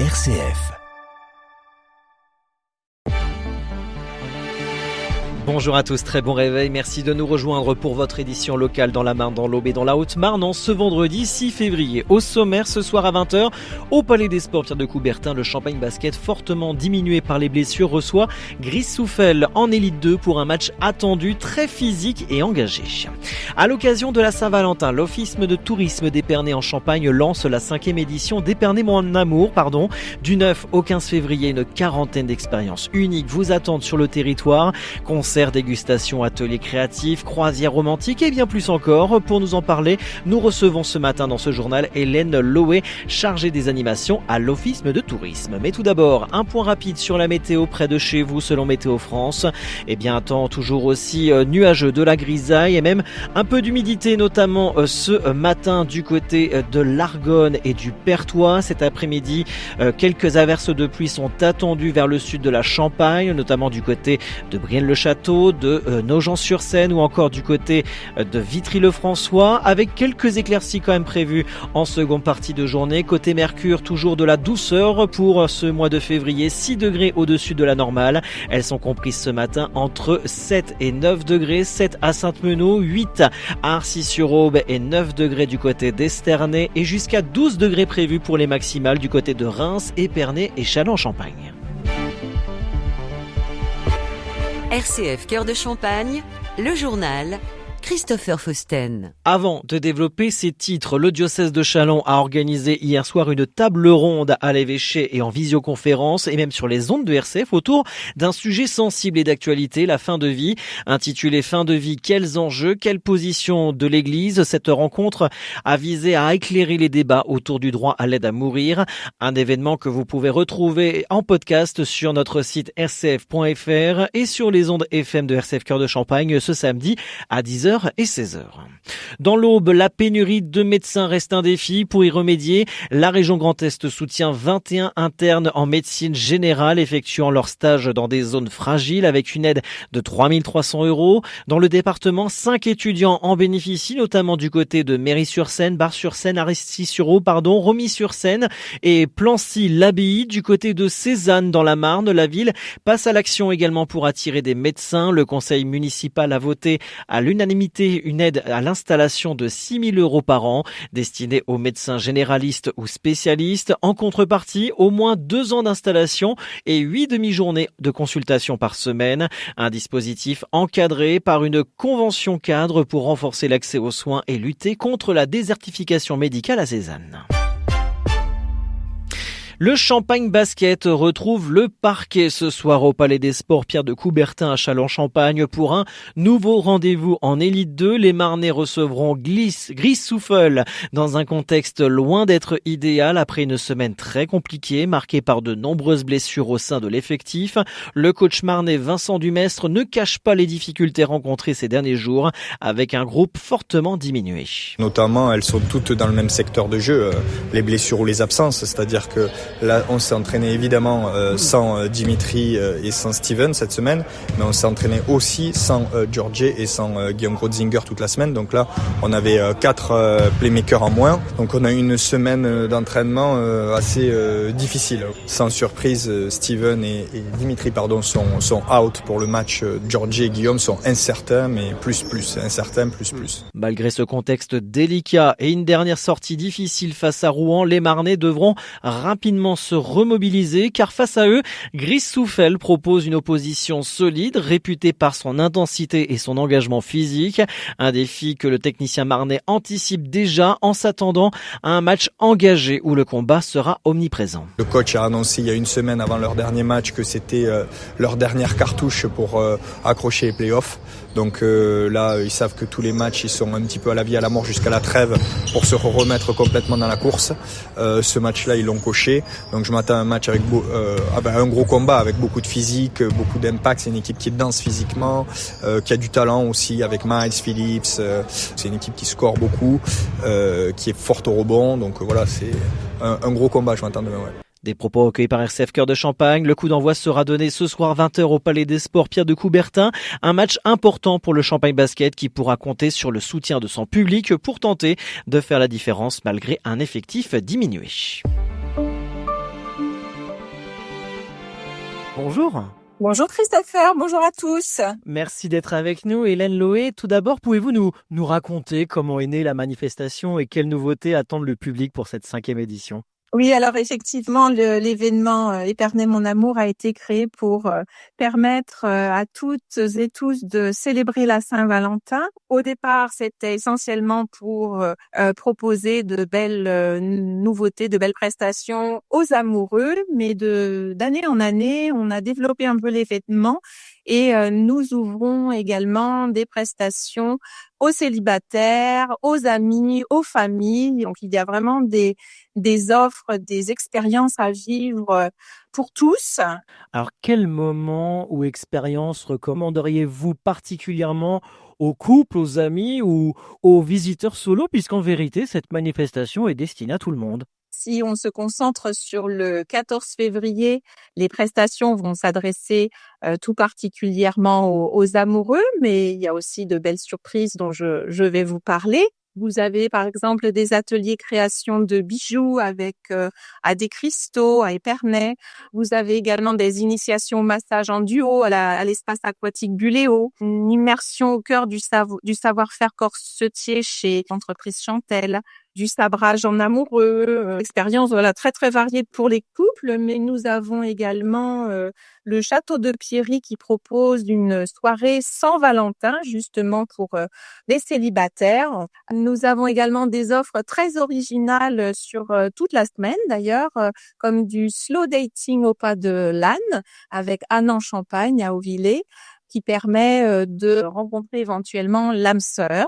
RCF. Bonjour à tous, très bon réveil, merci de nous rejoindre pour votre édition locale dans la Marne, dans l'Aube et dans la Haute-Marne en ce vendredi 6 février. Au sommaire, ce soir à 20h, au Palais des Sports Pierre de Coubertin, le Champagne Basket, fortement diminué par les blessures, reçoit Gris-Souffel en Élite 2 pour un match attendu, très physique et engagé. À l'occasion de la Saint-Valentin, l'Office de tourisme d'Épernay en Champagne lance la 5e édition d'Épernay Mon Amour. Du 9 au 15 février, une quarantaine d'expériences uniques vous attendent sur le territoire. Concerts, dégustation, ateliers créatifs, croisières romantiques et bien plus encore. Pour nous en parler, nous recevons ce matin dans ce journal Hélène Loé, chargée des animations à l'Office de tourisme. Mais tout d'abord, un point rapide sur la météo près de chez vous selon Météo France. Eh bien, un temps toujours aussi nuageux, de la grisaille et même un peu d'humidité, notamment ce matin du côté de l'Argonne et du Perthois. Cet après-midi, quelques averses de pluie sont attendues vers le sud de la Champagne, notamment du côté de Brienne-le-Château, de Nogent-sur-Seine ou encore du côté de Vitry-le-François, avec quelques éclaircies quand même prévues en seconde partie de journée. Côté Mercure, toujours de la douceur pour ce mois de février, 6 degrés au-dessus de la normale. Elles sont comprises ce matin entre 7 et 9 degrés, 7 à Sainte-Menehould, 8 à Arcis-sur-Aube et 9 degrés du côté d'Esternay et jusqu'à 12 degrés prévus pour les maximales du côté de Reims, Épernay et Châlons-en-Champagne. RCF Cœur de Champagne, le journal Christopher Fausten. Avant de développer ses titres, le diocèse de Châlons a organisé hier soir une table ronde à l'évêché et en visioconférence et même sur les ondes de RCF autour d'un sujet sensible et d'actualité, la fin de vie. Intitulée Fin de vie, quels enjeux, quelle position de l'Église? Cette rencontre a visé à éclairer les débats autour du droit à l'aide à mourir. Un événement que vous pouvez retrouver en podcast sur notre site rcf.fr et sur les ondes FM de RCF Cœur de Champagne ce samedi à 10h et 16h. Dans l'Aube, la pénurie de médecins reste un défi. Pour y remédier, la région Grand Est soutient 21 internes en médecine générale effectuant leur stage dans des zones fragiles avec une aide de 3 300 €. Dans le département, 5 étudiants en bénéficient, notamment du côté de Méry-sur-Seine, Bar-sur-Seine, Aristis-sur-Aube, Romilly-sur-Seine et Plancy-l'Abbaye. Du côté de Cézanne dans la Marne, la ville passe à l'action également pour attirer des médecins. Le conseil municipal a voté à l'unanimité une aide à l'installation de 6 000 € par an destinée aux médecins généralistes ou spécialistes. En contrepartie, au moins 2 ans d'installation et 8 demi-journées de consultation par semaine. Un dispositif encadré par une convention cadre pour renforcer l'accès aux soins et lutter contre la désertification médicale à Cézanne. Le Champagne Basket retrouve le parquet ce soir au Palais des Sports Pierre de Coubertin à Châlons-Champagne pour un nouveau rendez-vous en Élite 2. Les Marnais recevront Gris-Souffel dans un contexte loin d'être idéal après une semaine très compliquée marquée par de nombreuses blessures au sein de l'effectif. Le coach marnais Vincent Dumestre ne cache pas les difficultés rencontrées ces derniers jours avec un groupe fortement diminué. Notamment, elles sont toutes dans le même secteur de jeu, les blessures ou les absences, c'est-à-dire que là, on s'est entraîné évidemment sans Dimitri et sans Steven cette semaine, mais on s'est entraîné aussi sans Georgie et sans Guillaume Grotzinger toute la semaine. Donc là, on avait 4 playmakers en moins. Donc on a eu une semaine d'entraînement assez difficile. Sans surprise, Steven et Dimitri sont out pour le match. Georgie et Guillaume sont incertains, mais plus. Incertains, plus. Malgré ce contexte délicat et une dernière sortie difficile face à Rouen, les Marnais devront rapidement se remobiliser car face à eux, Gris-Souffel propose une opposition solide, réputée par son intensité et son engagement physique. Un défi que le technicien marnais anticipe déjà en s'attendant à un match engagé où le combat sera omniprésent. Le coach a annoncé il y a une semaine avant leur dernier match que c'était leur dernière cartouche pour accrocher les playoffs. Donc là, ils savent que tous les matchs, ils sont un petit peu à la vie, à la mort jusqu'à la trêve pour se remettre complètement dans la course. Ce match-là, ils l'ont coché. Donc je m'attends à un match avec un gros combat avec beaucoup de physique, beaucoup d'impact. C'est une équipe qui est dense physiquement, qui a du talent aussi avec Miles Phillips. C'est une équipe qui score beaucoup, qui est forte au rebond. Donc voilà, c'est un gros combat, je m'attends demain. Ouais. Des propos recueillis par RCF Cœur de Champagne. Le coup d'envoi sera donné ce soir 20h au Palais des Sports Pierre de Coubertin. Un match important pour le Champagne Basket qui pourra compter sur le soutien de son public pour tenter de faire la différence malgré un effectif diminué. Bonjour. Bonjour Christopher, bonjour à tous. Merci d'être avec nous. Hélène Loé, tout d'abord, pouvez-vous nous raconter comment est née la manifestation et quelles nouveautés attendent le public pour cette 5e édition? Oui, alors effectivement, l'événement Épernay mon amour a été créé pour permettre à toutes et tous de célébrer la Saint-Valentin. Au départ, c'était essentiellement pour proposer de belles nouveautés, de belles prestations aux amoureux, mais d'année en année, on a développé un peu l'événement et nous ouvrons également des prestations aux célibataires, aux amis, aux familles. Donc, il y a vraiment des offres, des expériences à vivre pour tous. Alors, quel moment ou expérience recommanderiez-vous particulièrement aux couples, aux amis ou aux visiteurs solo, puisqu'en vérité, cette manifestation est destinée à tout le monde? Si on se concentre sur le 14 février, les prestations vont s'adresser tout particulièrement aux amoureux, mais il y a aussi de belles surprises dont je vais vous parler. Vous avez par exemple des ateliers création de bijoux avec à des cristaux, à Épernay. Vous avez également des initiations au massage en duo à l'espace aquatique Buléo, une immersion au cœur du savoir-faire corsetier chez l'entreprise Chantel, du sabrage en amoureux, expérience très très variée pour les couples, mais nous avons également le château de Pierry qui propose une soirée sans Valentin justement pour les célibataires. Nous avons également des offres très originales sur toute la semaine d'ailleurs, comme du slow dating au pas de l'âne avec Anne en Champagne à Auvillers, qui permet de rencontrer éventuellement l'âme sœur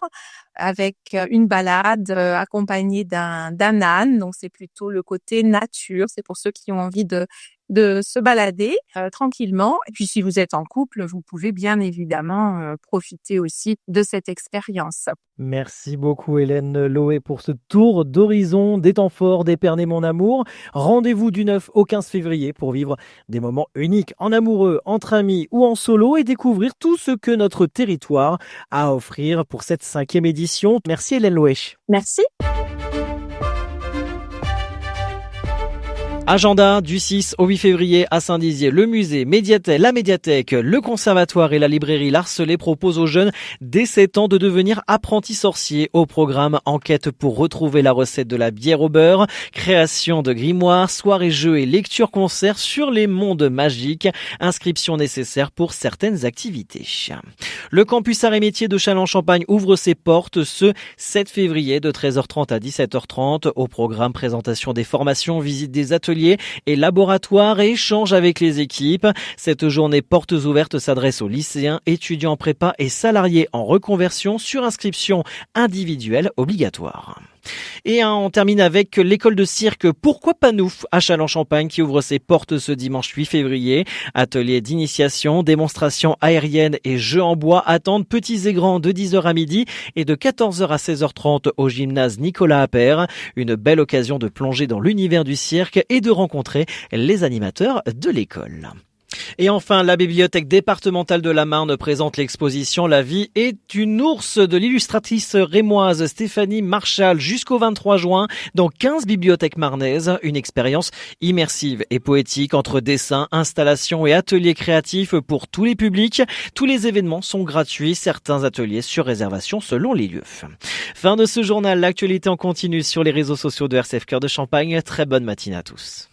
avec une balade accompagnée d'un âne. Donc, c'est plutôt le côté nature. C'est pour ceux qui ont envie de se balader tranquillement. Et puis, si vous êtes en couple, vous pouvez bien évidemment profiter aussi de cette expérience. Merci beaucoup Hélène Loé pour ce tour d'horizon des temps forts d'Épernay mon amour. Rendez-vous du 9 au 15 février pour vivre des moments uniques en amoureux, entre amis ou en solo et découvrir tout ce que notre territoire a à offrir pour cette 5e édition. Merci Hélène Loé. Merci. Agenda du 6 au 8 février à Saint-Dizier, le musée, la médiathèque, le conservatoire et la librairie L'Arcelet proposent aux jeunes dès 7 ans de devenir apprentis sorciers. Au programme, enquête pour retrouver la recette de la bière au beurre, création de grimoires, soirées jeux et lecture concert sur les mondes magiques, inscription nécessaire pour certaines activités. Le campus Arts et Métiers de Châlons-Champagne ouvre ses portes ce 7 février de 13h30 à 17h30. Au programme, présentation des formations, visite des ateliers et laboratoires et échanges avec les équipes. Cette journée portes ouvertes s'adresse aux lycéens, étudiants en prépa et salariés en reconversion sur inscription individuelle obligatoire. Et on termine avec l'école de cirque Pourquoi pas nous à Châlons-Champagne qui ouvre ses portes ce dimanche 8 février. Ateliers d'initiation, démonstrations aériennes et jeux en bois attendent petits et grands de 10h à midi et de 14h à 16h30 au gymnase Nicolas Appert. Une belle occasion de plonger dans l'univers du cirque et de rencontrer les animateurs de l'école. Et enfin, la bibliothèque départementale de la Marne présente l'exposition La vie est une ours de l'illustratrice rémoise Stéphanie Marchal jusqu'au 23 juin dans 15 bibliothèques marnaises. Une expérience immersive et poétique entre dessins, installations et ateliers créatifs pour tous les publics. Tous les événements sont gratuits, certains ateliers sur réservation selon les lieux. Fin de ce journal, l'actualité en continu sur les réseaux sociaux de RCF Cœur de Champagne. Très bonne matinée à tous.